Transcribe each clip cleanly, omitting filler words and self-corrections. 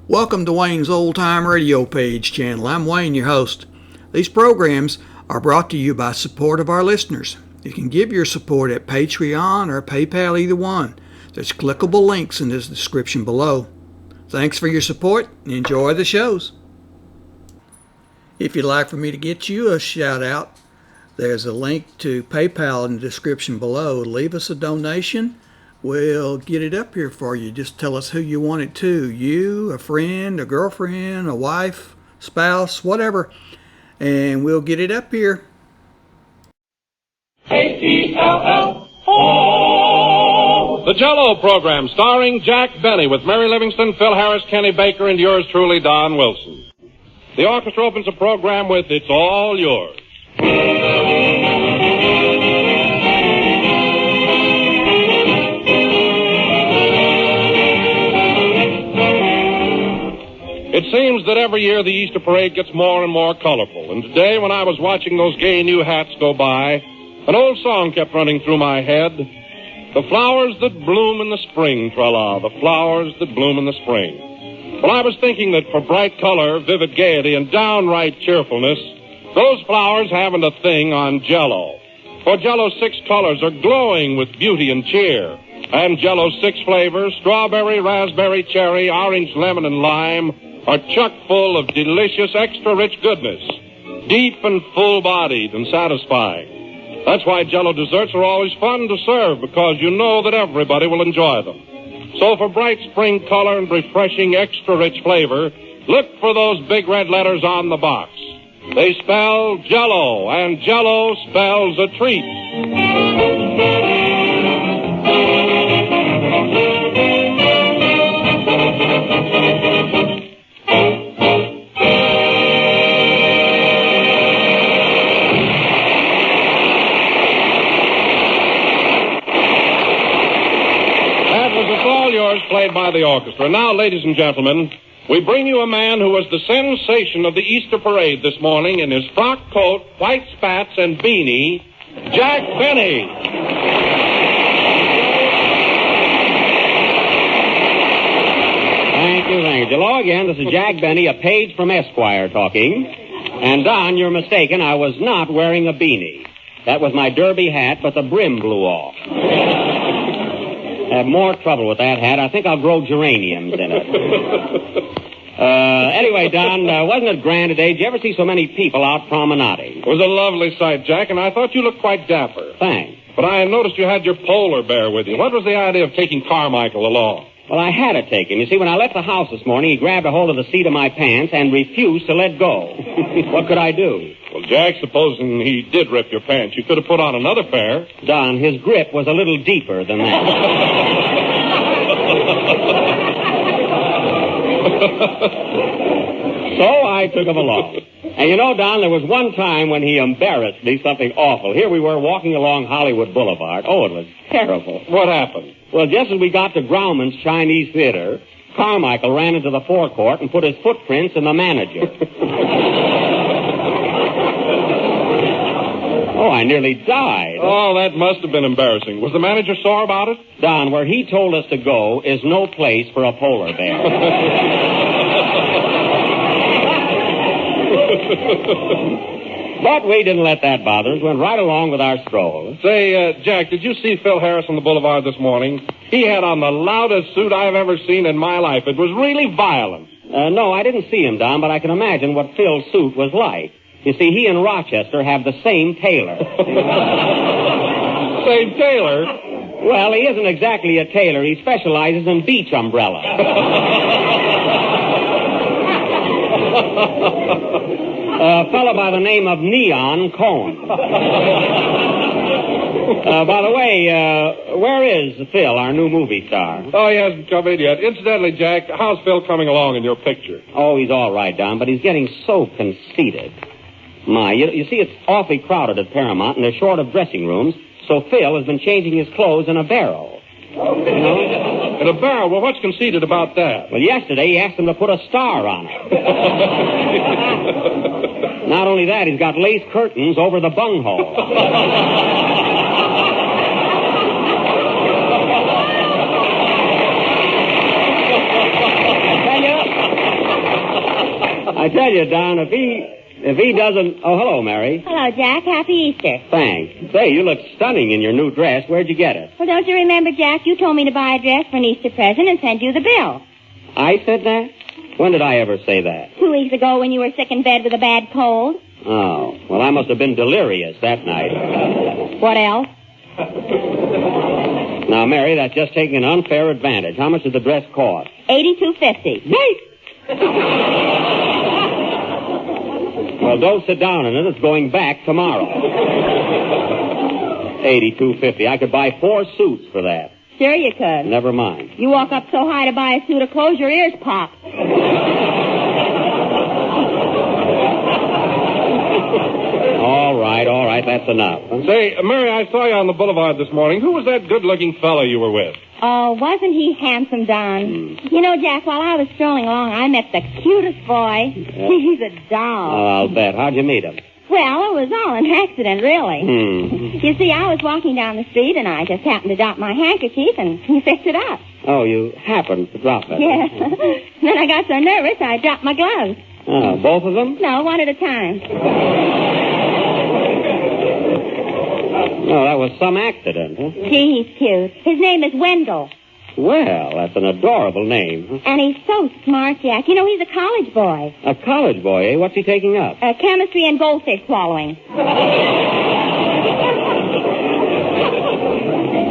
Welcome to Wayne's Old Time Radio Page channel. I'm Wayne, your host. These programs are brought to you by support of our listeners. You can give your support at Patreon or PayPal, either one. There's clickable links in this description below. Thanks for your support and enjoy the shows. If you'd like for me to get you a shout out, there's a link to PayPal in the description below. Leave us a donation. We'll get it up here for you. Just tell us who you want it to. You, a friend, a girlfriend, a wife, spouse, whatever. And we'll get it up here. A-E-L-L. The Jell-O program starring Jack Benny with Mary Livingston, Phil Harris, Kenny Baker, and yours truly, Don Wilson. The orchestra opens the program with It's All Yours. It seems that every year the Easter parade gets more and more colorful. And today, when I was watching those gay new hats go by, an old song kept running through my head. The flowers that bloom in the spring, tra-la, the flowers that bloom in the spring. Well, I was thinking that for bright color, vivid gaiety, and downright cheerfulness, those flowers haven't a thing on Jell-O. For Jell-O's 6 colors are glowing with beauty and cheer. And Jell-O's 6 flavors, strawberry, raspberry, cherry, orange, lemon, and lime, are chock full of delicious, extra-rich goodness, deep and full-bodied and satisfying. That's why Jell-O desserts are always fun to serve, because you know that everybody will enjoy them. So for bright spring color and refreshing, extra-rich flavor, look for those big red letters on the box. They spell Jell-O, and Jell-O spells a treat. Played by the orchestra. Now, ladies and gentlemen, we bring you a man who was the sensation of the Easter parade this morning in his frock coat, white spats, and beanie, Jack Benny. Thank you. Hello again. This is Jack Benny, a page from Esquire talking. And Don, you're mistaken. I was not wearing a beanie. That was my derby hat, but the brim blew off. I have more trouble with that hat. I think I'll grow geraniums in it. Anyway, Don, wasn't it grand today? Did you ever see so many people out promenading? It was a lovely sight, Jack, and I thought you looked quite dapper. Thanks. But I noticed you had your polar bear with you. What was the idea of taking Carmichael along? Well, I had to take him. You see, when I left the house this morning, he grabbed a hold of the seat of my pants and refused to let go. What could I do? Well, Jack, supposing he did rip your pants, you could have put on another pair. Don, his grip was a little deeper than that. So I took him along. And you know, Don, there was one time when he embarrassed me something awful. Here we were walking along Hollywood Boulevard. Oh, it was terrible. What happened? Well, just as we got to Grauman's Chinese Theater, Carmichael ran into the forecourt and put his footprints in the manager. Oh, I nearly died. Oh, that must have been embarrassing. Was the manager sore about it? Don, where he told us to go is no place for a polar bear. But we didn't let that bother us. Went right along with our stroll. Say, Jack, did you see Phil Harris on the boulevard this morning? He had on the loudest suit I've ever seen in my life. It was really violent. No, I didn't see him, Don, but I can imagine what Phil's suit was like. You see, he and Rochester have the same tailor. Same tailor? Well, he isn't exactly a tailor. He specializes in beach umbrellas. A fellow by the name of Neon Cone. By the way, where is Phil, our new movie star? Oh, he hasn't come in yet. Incidentally, Jack, how's Phil coming along in your picture? Oh, he's all right, Don, but he's getting so conceited. My, you see, it's awfully crowded at Paramount, and they're short of dressing rooms, so Phil has been changing his clothes in a barrel. You know? In a barrel? Well, what's conceited about that? Well, yesterday he asked them to put a star on it. Not only that, he's got lace curtains over the bunghole. I tell you, Don, if he doesn't... Oh, hello, Mary. Hello, Jack. Happy Easter. Thanks. Say, you look stunning in your new dress. Where'd you get it? Well, don't you remember, Jack? You told me to buy a dress for an Easter present and send you the bill. I said that? When did I ever say that? 2 weeks ago when you were sick in bed with a bad cold. Oh, well, I must have been delirious that night. What else? Now, Mary, that's just taking an unfair advantage. How much did the dress cost? $82.50. Yay! Well, don't sit down in it. It's going back tomorrow. $82.50. I could buy 4 suits for that. Sure you could. Never mind. You walk up so high to buy a suit of clothes, your ears pop. All right, that's enough. Say, Mary, I saw you on the boulevard this morning. Who was that good-looking fellow you were with? Oh, wasn't he handsome, Don? You know, Jack, while I was strolling along, I met the cutest boy. Yeah. He's a doll. Oh, I'll bet. How'd you meet him? Well, it was all an accident, really. You see, I was walking down the street, and I just happened to drop my handkerchief, and he picked it up. Oh, you happened to drop it. Yes. Then I got so nervous, I dropped my gloves. Oh, both of them? No, one at a time. Oh, that was some accident, huh? Gee, he's cute. His name is Wendell. Well, that's an adorable name. And he's so smart, Jack. You know, he's a college boy. A college boy, eh? What's he taking up? Chemistry and goldfish swallowing.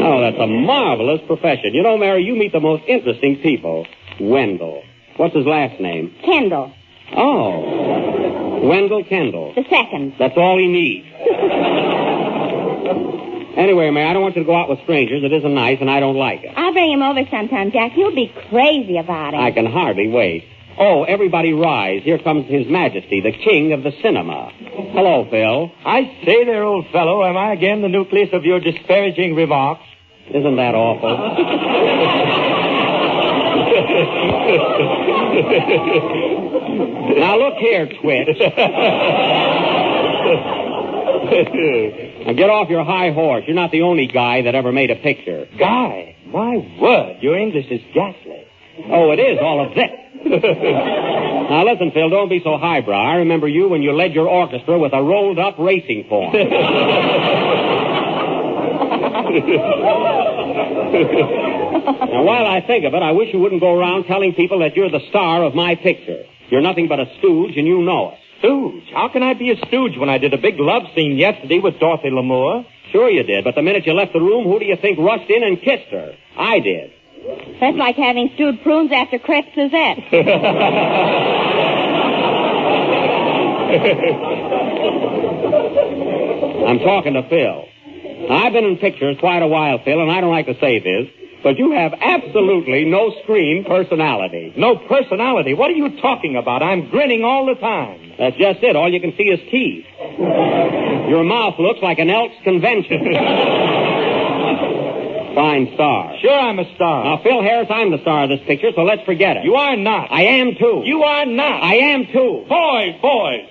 Oh, that's a marvelous profession. You know, Mary, you meet the most interesting people. Wendell. What's his last name? Kendall. Oh. Wendell Kendall. The second. That's all he needs. Anyway, Mary, I don't want you to go out with strangers. It isn't nice, and I don't like it. I'll bring him over sometime, Jack. You'll be crazy about it. I can hardly wait. Oh, everybody rise. Here comes His Majesty, the King of the Cinema. Hello, Phil. I say there, old fellow, am I again the nucleus of your disparaging remarks? Isn't that awful? Now, look here, Twitch. Now, get off your high horse. You're not the only guy that ever made a picture. Guy, my word, your English is ghastly. Oh, it is, all of this. Now, listen, Phil, don't be so highbrow. I remember you when you led your orchestra with a rolled-up racing form. Now, while I think of it, I wish you wouldn't go around telling people that you're the star of my picture. You're nothing but a stooge, and you know it. Stooge? How can I be a stooge when I did a big love scene yesterday with Dorothy Lamour? Sure you did, but the minute you left the room, who do you think rushed in and kissed her? I did. That's like having stewed prunes after crepe Suzette. I'm talking to Phil. Now, I've been in pictures quite a while, Phil, and I don't like to say this, but you have absolutely no screen personality. No personality? What are you talking about? I'm grinning all the time. That's just it. All you can see is teeth. Your mouth looks like an Elks convention. Fine star. Sure, I'm a star. Now, Phil Harris, I'm the star of this picture, so let's forget it. You are not. I am, too. You are not. I am, too. Boys,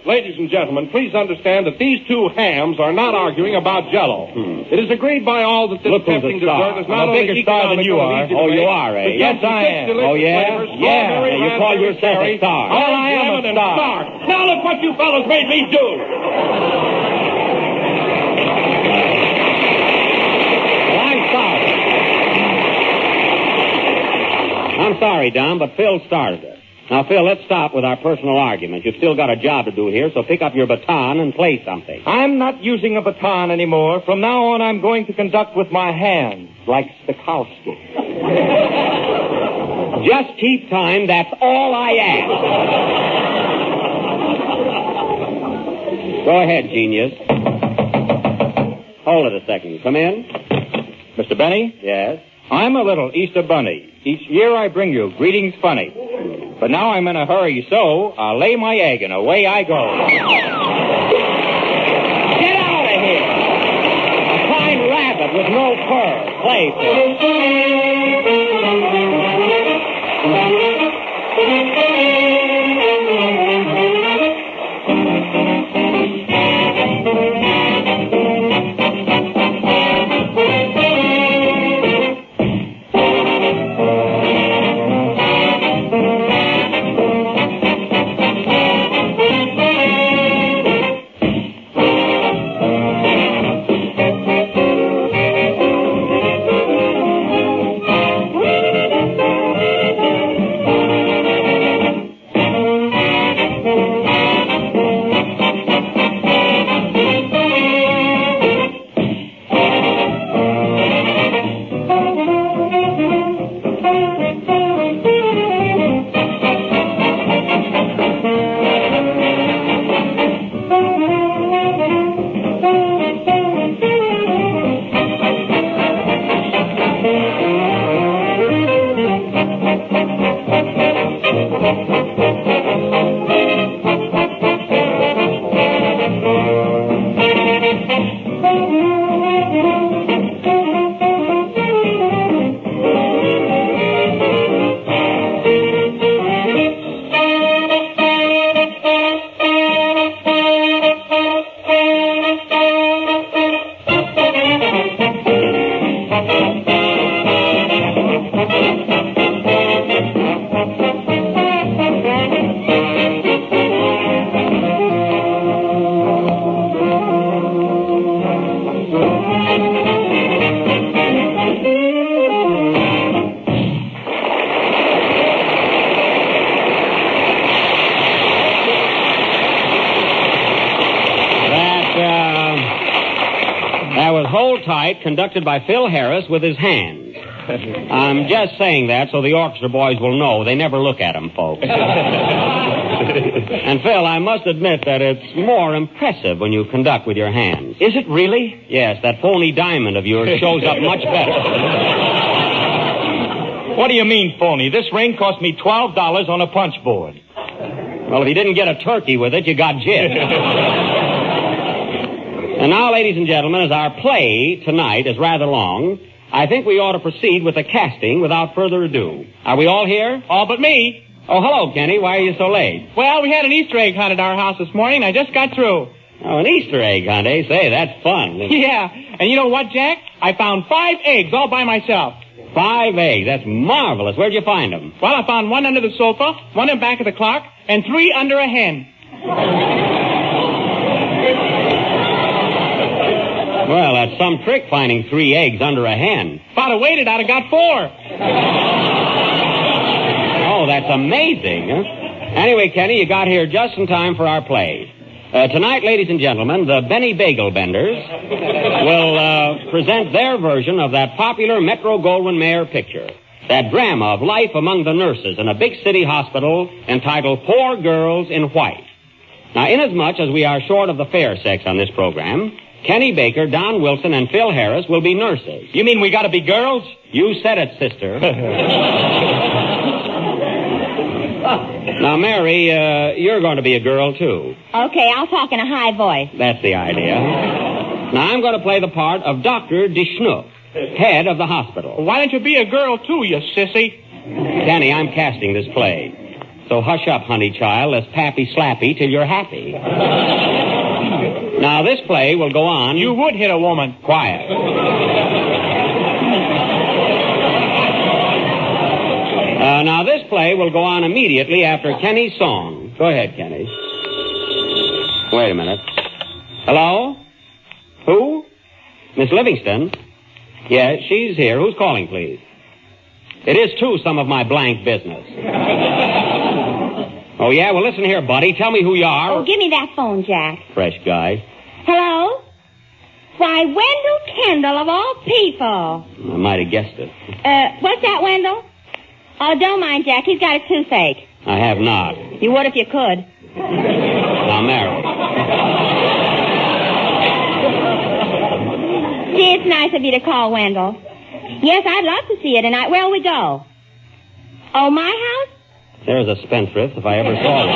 ladies and gentlemen, please understand that these two hams are not arguing about Jell-O. It is agreed by all that this Look who's tempting a star. dessert is I'm not a only bigger star than you are. Oh, you are, eh? Yes, I am. Oh, yeah? Yeah, you call yourself a star. Well, I am a star. Now look what you fellows made me do. Well, I'm sorry. I'm sorry, Don, but Phil started it. Now, Phil, let's stop with our personal arguments. You've still got a job to do here, so pick up your baton and play something. I'm not using a baton anymore. From now on, I'm going to conduct with my hands, like Stokowski. Just keep time, that's all I ask. Go ahead, genius. Hold it a second. Come in. Mr. Benny? Yes? I'm a little Easter bunny. Each year I bring you greetings funny. But now I'm in a hurry, so I'll lay my egg and away I go. Get out of here! A fine rabbit with no fur. Play, That was Hold Tight, conducted by Phil Harris with his hands. I'm just saying that so the orchestra boys will know. They never look at them, folks. And, Phil, I must admit that it's more impressive when you conduct with your hands. Is it really? Yes, that phony diamond of yours shows up much better. What do you mean, phony? This ring cost me $12 on a punch board. Well, if you didn't get a turkey with it, you got gypped. And now, ladies and gentlemen, as our play tonight is rather long, I think we ought to proceed with the casting without further ado. Are we all here? All but me. Oh, hello, Kenny. Why are you so late? Well, we had an Easter egg hunt at our house this morning. I just got through. Oh, an Easter egg hunt, eh? Say, that's fun. Yeah. And you know what, Jack? I found 5 eggs all by myself. 5 eggs. That's marvelous. Where'd you find them? Well, I found 1 under the sofa, 1 in back of the clock, and 3 under a hen. Well, that's some trick finding 3 eggs under a hen. If I'd have waited, I'd have got 4. Oh, that's amazing. Huh? Anyway, Kenny, you got here just in time for our play. Tonight, ladies and gentlemen, the Benny Bagel Benders will present their version of that popular Metro-Goldwyn-Mayer picture, that drama of life among the nurses in a big city hospital entitled Poor Girls in White. Now, inasmuch as we are short of the fair sex on this program, Kenny Baker, Don Wilson, and Phil Harris will be nurses. You mean we gotta be girls? You said it, sister. Now, Mary, you're going to be a girl, too. Okay, I'll talk in a high voice. That's the idea. Now, I'm going to play the part of Dr. DeSchnook, head of the hospital. Why don't you be a girl, too, you sissy? Danny, I'm casting this play. So hush up, honey child, let's pappy slappy till you're happy. Now, this play will go on... You would hit a woman. Quiet. Now, this play will go on immediately after Kenny's song. Go ahead, Kenny. Wait a minute. Hello? Who? Miss Livingston? Yeah, she's here. Who's calling, please? It is, too, some of my blank business. Oh, yeah? Well, listen here, buddy. Tell me who you are. Oh, give me that phone, Jack. Fresh guy. Hello? Why, Wendell Kendall, of all people. I might have guessed it. What's that, Wendell? Oh, don't mind, Jack. He's got a toothache. I have not. You would if you could. Now, Mary. Gee, it's nice of you to call, Wendell. Yes, I'd love to see you tonight. Where'll we go? Oh, my house? There's a spendthrift if I ever saw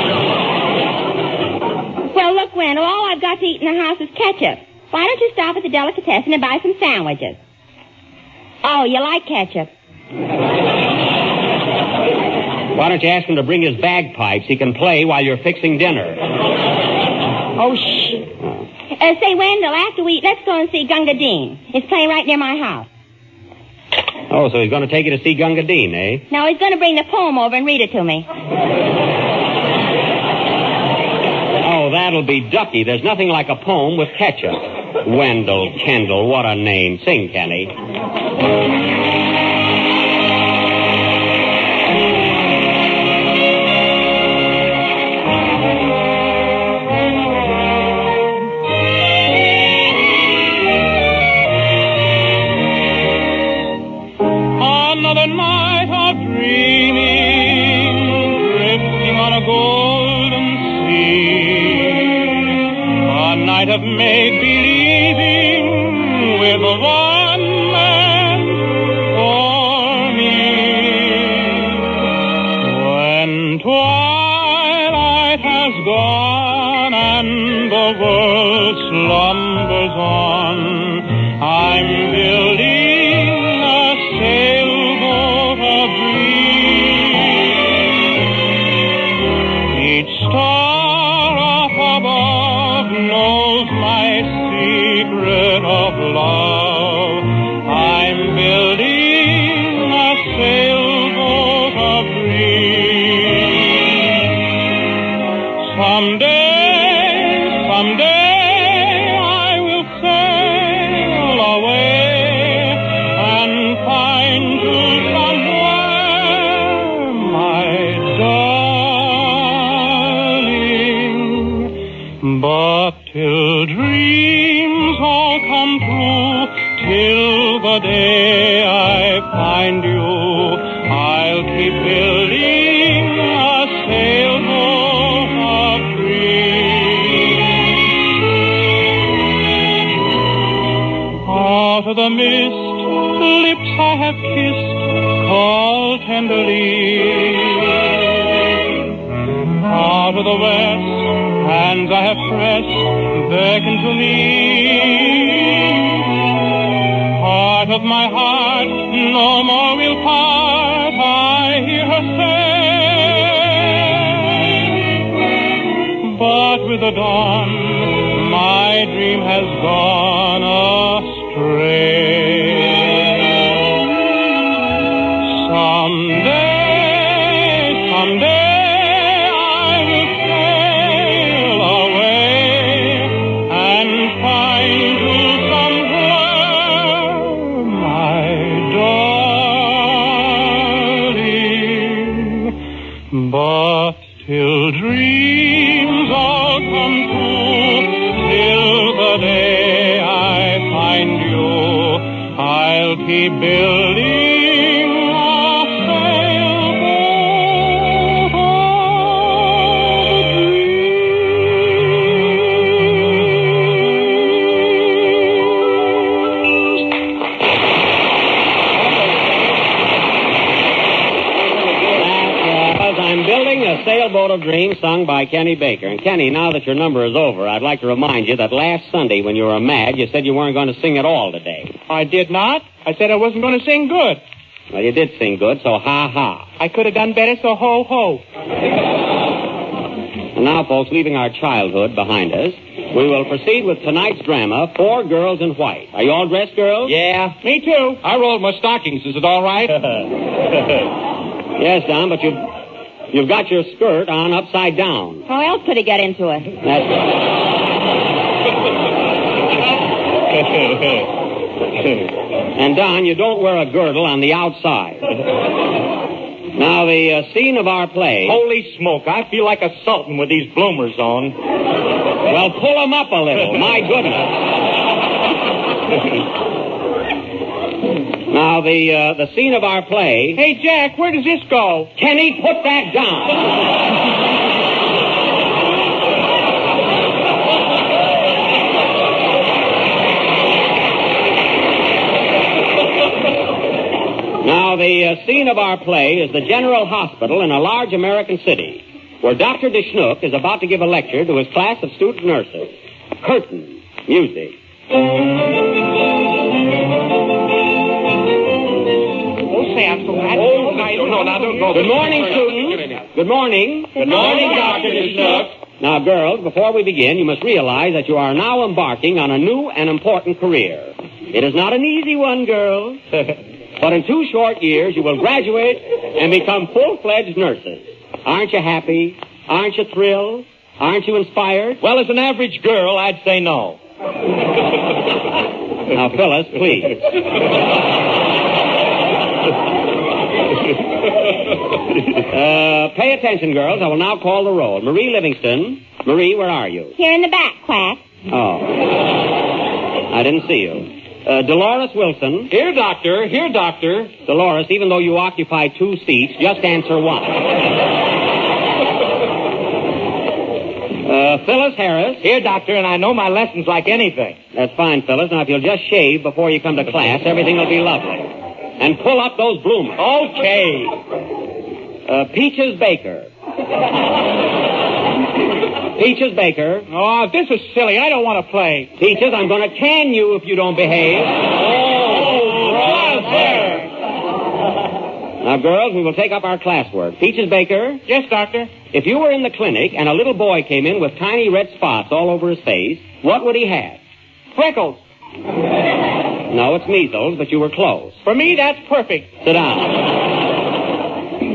one. Well, look, Wendell, all I've got to eat in the house is ketchup. Why don't you stop at the delicatessen and buy some sandwiches? Oh, you like ketchup? Why don't you ask him to bring his bagpipes? He can play while you're fixing dinner. Oh, shh. Say, Wendell, after we eat, let's go and see Gunga Din. It's playing right near my house. Oh, so he's going to take you to see Gunga Din, eh? No, he's going to bring the poem over and read it to me. Oh, that'll be ducky. There's nothing like a poem with ketchup. Wendell Kendall, what a name. Sing, Kenny. Another night of dreaming, drifting on a golden sea. A night of make-believing with one man for me. When twilight has gone and the world slumbers on. I'm building a sailboat of dreams. Each star up above knows my secret of love. I'm building a sailboat of dreams. Someday I will sail away and find you somewhere, my darling. But till dreams all come true, till the day I find you, I'll keep building a sailboat of dreams. Out of the mist, lips I have kissed, call tenderly. Out of the west, hands I have pressed, beckon to me. Heart of my heart, no more we'll part, I hear her say. But with the dawn, my dream has gone astray. Someday, I will sail away and find you somewhere, my darling. But till dreams all come true, till the day I find you, I'll keep building a sailboat of I'm building a sailboat of dreams sung by Kenny Baker. And Kenny, now that your number is over, I'd like to remind you that last Sunday when you were mad, you said you weren't going to sing at all today. I did not. I said I wasn't going to sing good. Well, you did sing good, so ha-ha. I could have done better, so ho-ho. And now, folks, leaving our childhood behind us, we will proceed with tonight's drama, Four Girls in White. Are you all dressed, girls? Yeah, me too. I rolled my stockings. Is it all right? Yes, Don, but you've got your skirt on upside down. How else could he get into it? And, Don, you don't wear a girdle on the outside. Now, the scene of our play... Holy smoke, I feel like a sultan with these bloomers on. Well, pull them up a little. My goodness. Now, the scene of our play... Hey, Jack, where does this go? Kenny, put that down. Now, the scene of our play is the General Hospital in a large American city, where Dr. DeSchnook is about to give a lecture to his class of student nurses. Curtain. Music. Oh, say, I'm so glad. No, now don't go. Good morning, students. Good morning. Good morning, Dr. DeSchnook. Now, girls, before we begin, you must realize that you are now embarking on a new and important career. It is not an easy one, girls. But in 2 short years, you will graduate and become full-fledged nurses. Aren't you happy? Aren't you thrilled? Aren't you inspired? Well, as an average girl, I'd say no. Now, Phyllis, please. Pay attention, girls. I will now call the roll. Marie Livingston. Marie, where are you? Here in the back, Quack. Oh. I didn't see you. Dolores Wilson. Here, doctor. Here, doctor. Dolores, even though you occupy 2 seats, just answer one. Phyllis Harris. Here, doctor, and I know my lessons like anything. That's fine, Phyllis. Now, if you'll just shave before you come to class, everything will be lovely. And pull up those bloomers. Okay. Peaches Baker. Peaches Baker. Oh, this is silly. I don't want to play. Peaches, I'm going to can you if you don't behave. Brother! Now, girls, we will take up our classwork. Peaches Baker, Yes, Doctor? if you were in the clinic and a little boy came in with tiny red spots all over his face, what would he have? Freckles. No, it's measles, but you were close. For me, that's perfect. Sit down.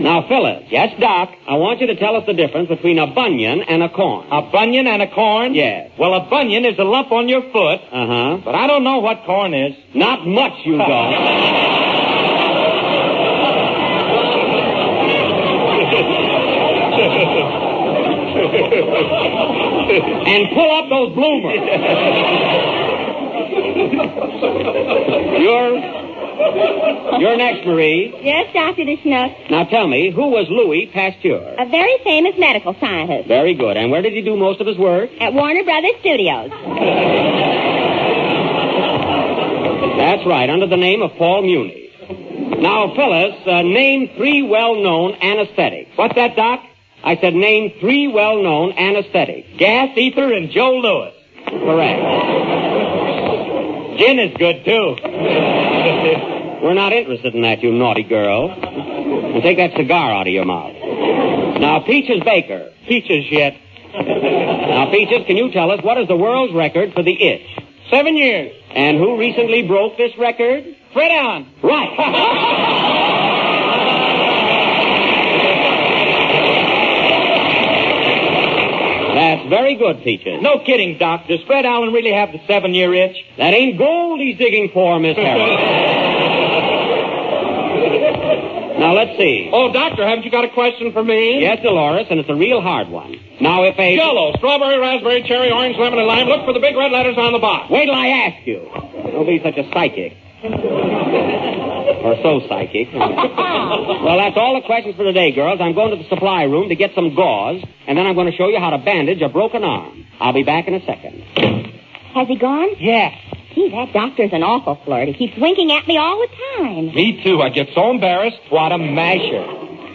Now, Phyllis. Yes, Doc. I want you to tell us the difference between a bunion and a corn. A bunion and a corn? Yes. Well, a bunion is a lump on your foot, Uh-huh. but I don't know what corn is. Not much, you don't. And pull up those bloomers. You're next, Marie. Yes, Dr. DeSnook. Now tell me, who was Louis Pasteur? A very famous medical scientist Very good. And where did he do most of his work? at Warner Brothers Studios. That's right, under the name of Paul Muni. Now, Phyllis, name 3 well-known anesthetics. What's that, Doc? I said name 3 well-known anesthetics. Gas Ether and Joe Louis. Correct. Gin is good, too. We're not interested in that, you naughty girl. And take that cigar out of your mouth. Now, Peaches Baker. Peaches yet. Now, Peaches, can you tell us what is the world's record for the itch? 7 years. And who recently broke this record? Fred Allen. Right. That's very good, Peaches. No kidding, Doc. Does Fred Allen really have the 7-year itch? That ain't gold he's digging for, Miss Harris. Now, let's see. Oh, Doctor, haven't you got a question for me? Yes, Dolores, and it's a real hard one. Now, if a... Jell-O, strawberry, raspberry, cherry, orange, lemon, and lime. Look for the big red letters on the box. Wait till I ask you. Don't be such a psychic. Or so psychic. Well, that's all the questions for today, girls. I'm going to the supply room to get some gauze, and then I'm going to show you how to bandage a broken arm. I'll be back in a second. Has he gone? Yes. Gee, that doctor's an awful flirt. He keeps winking at me all the time. Me, too. I get so embarrassed. What a masher.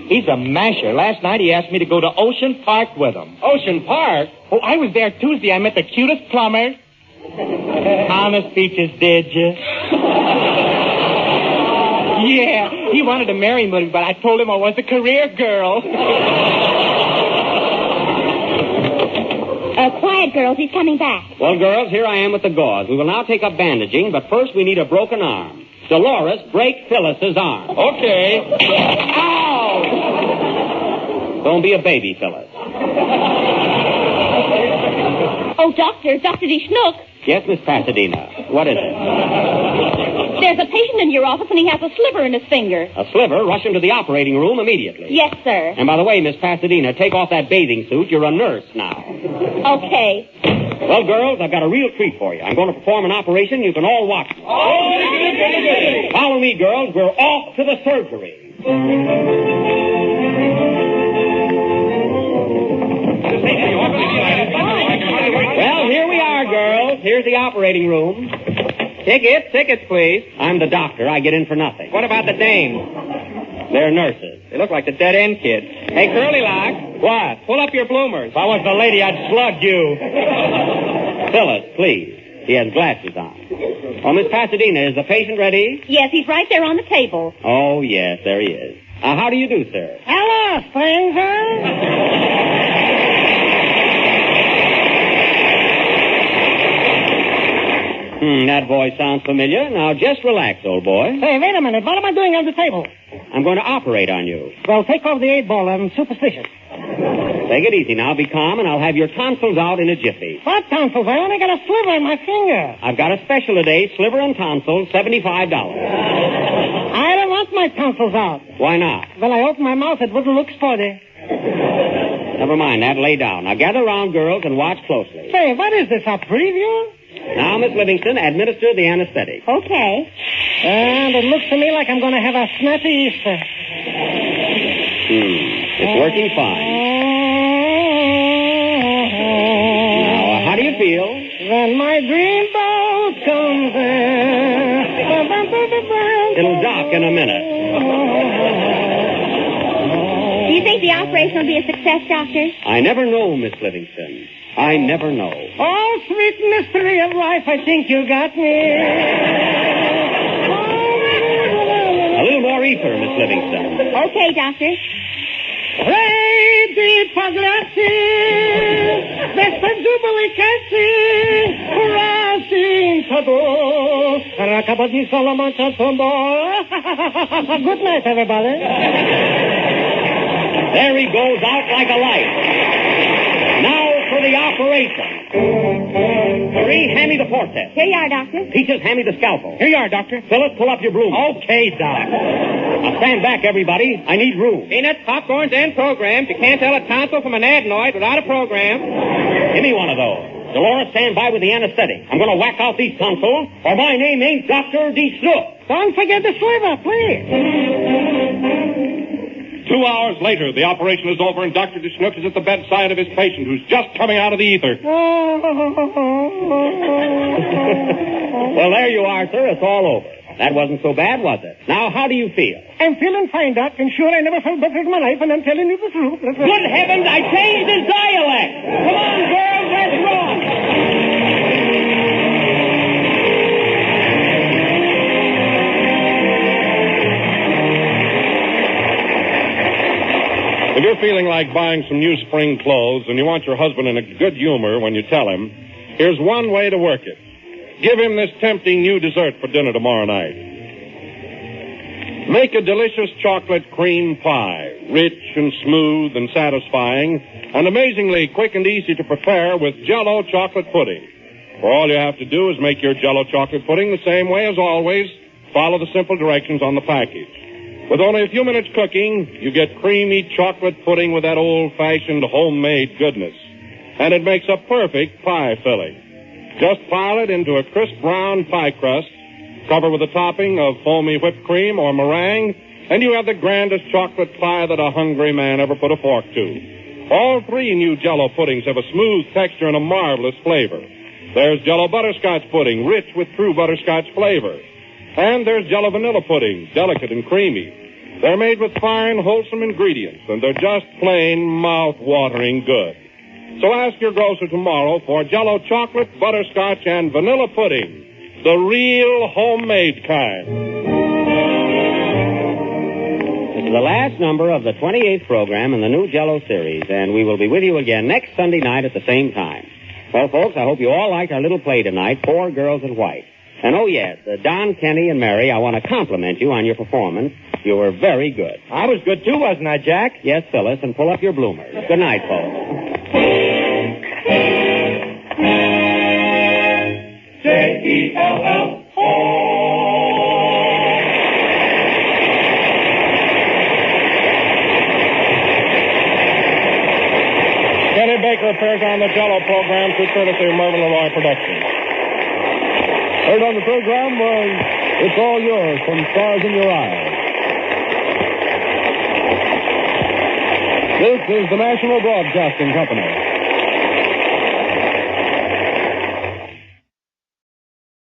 He's a masher. Last night he asked me to go to Ocean Park with him. Ocean Park? Oh, I was there Tuesday. I met the cutest plumber. Honest, Peaches, did you? Yeah, he wanted to marry me, but I told him I was a career girl. Quiet, girls. He's coming back. Well, girls, here I am with the gauze. We will now take up bandaging, but first we need a broken arm. Dolores, break Phyllis's arm. Okay. Ow! Don't be a baby, Phyllis. Oh, Dr. DeSnook. Yes, Miss Pasadena. What is it? There's a patient in your office, and he has a sliver in his finger. A sliver? Rush into the operating room immediately. Yes, sir. And by the way, Miss Pasadena, take off that bathing suit. You're a nurse now. Okay. Well, girls, I've got a real treat for you. I'm going to perform an operation. You can all watch me. Follow me, girls. We're off to the surgery. Well, here we are, girls. Here's the operating room. Tickets, please. I'm the doctor. I get in for nothing. What about the dames? They're nurses. They look like the dead-end kids. Hey, Curly Lock. What? Pull up your bloomers. If I was the lady, I'd slug you. Phyllis, please. He has glasses on. Oh, Miss Pasadena, is the patient ready? Yes, he's right there on the table. Oh, yes, there he is. How do you do, sir? Hello, stranger. That voice sounds familiar. Now, just relax, old boy. Hey, wait a minute. What am I doing on the table? I'm going to operate on you. Well, take off the 8-ball. I'm superstitious. Take it easy now. Be calm, and I'll have your tonsils out in a jiffy. What tonsils? I only got a sliver in my finger. I've got a special today, sliver and tonsils, $75. I don't want my tonsils out. Why not? When I open my mouth, it wouldn't look sporty. Never mind that. Lay down. Now, gather around, girls, and watch closely. Say, what is this, a preview? Now, Miss Livingston, administer the anesthetic. Okay. And it looks to me like I'm going to have a snappy Easter. It's working fine. Now, how do you feel? When my dreamboat comes in. It'll dock in a minute. Do you think think the operation will be a success, Doctor? I never know, Miss Livingston. I never know. Oh, sweet mystery of life, I think you got me. A little more ether, Miss Livingston. Okay, Doctor. Ready for glasses, Vespa Jubilee Cassie, Racing Tado, Rakabadi Solomon Chatombo. Good night, everybody. There he goes out like a light. Now for the operation. Marie, hand me the forceps. Here you are, Doctor. Peaches, hand me the scalpel. Here you are, Doctor. Phyllis, pull up your broom. Okay, Doc. Now stand back, everybody. I need room. Peanuts, popcorns, and programs. You can't tell a tonsil from an adenoid without a program. Give me one of those. Dolores, stand by with the anesthetic. I'm going to whack out these tonsils, or my name ain't Dr. D. Snook. Don't forget the sliver, please. 2 hours later, the operation is over, and Dr. DeSnook is at the bedside of his patient, who's just coming out of the ether. Well, there you are, sir. It's all over. That wasn't so bad, was it? Now, how do you feel? I'm feeling fine, Doc, and sure I never felt better in my life, and I'm telling you the truth. Good heavens, I changed his dialect! Come on, girls, let's run! If you're feeling like buying some new spring clothes and you want your husband in a good humor when you tell him, here's one way to work it. Give him this tempting new dessert for dinner tomorrow night. Make a delicious chocolate cream pie, rich and smooth and satisfying, and amazingly quick and easy to prepare with Jell-O chocolate pudding. For all you have to do is make your Jell-O chocolate pudding the same way as always. Follow the simple directions on the package. With only a few minutes cooking, you get creamy chocolate pudding with that old-fashioned homemade goodness. And it makes a perfect pie filling. Just pile it into a crisp brown pie crust, cover with a topping of foamy whipped cream or meringue, and you have the grandest chocolate pie that a hungry man ever put a fork to. All three new Jell-O puddings have a smooth texture and a marvelous flavor. There's Jell-O butterscotch pudding, rich with true butterscotch flavor. And there's Jell-O vanilla pudding, delicate and creamy. They're made with fine, wholesome ingredients, and they're just plain mouth-watering good. So ask your grocer tomorrow for Jell-O chocolate, butterscotch, and vanilla pudding, the real homemade kind. This is the last number of the 28th program in the new Jell-O series, and we will be with you again next Sunday night at the same time. Well, folks, I hope you all liked our little play tonight, Four Girls in White. And, oh, yes, Don, Kenny, and Mary, I want to compliment you on your performance. You were very good. I was good, too, wasn't I, Jack? Yes, Phyllis, and pull up your bloomers. Good night, folks. Jell-O. Kenny Baker appears on the Jell-O program through courtesy of Mervyn LeRoy Productions. Heard on the program was It's All Yours from Stars in Your Eyes. This is the National Broadcasting Company.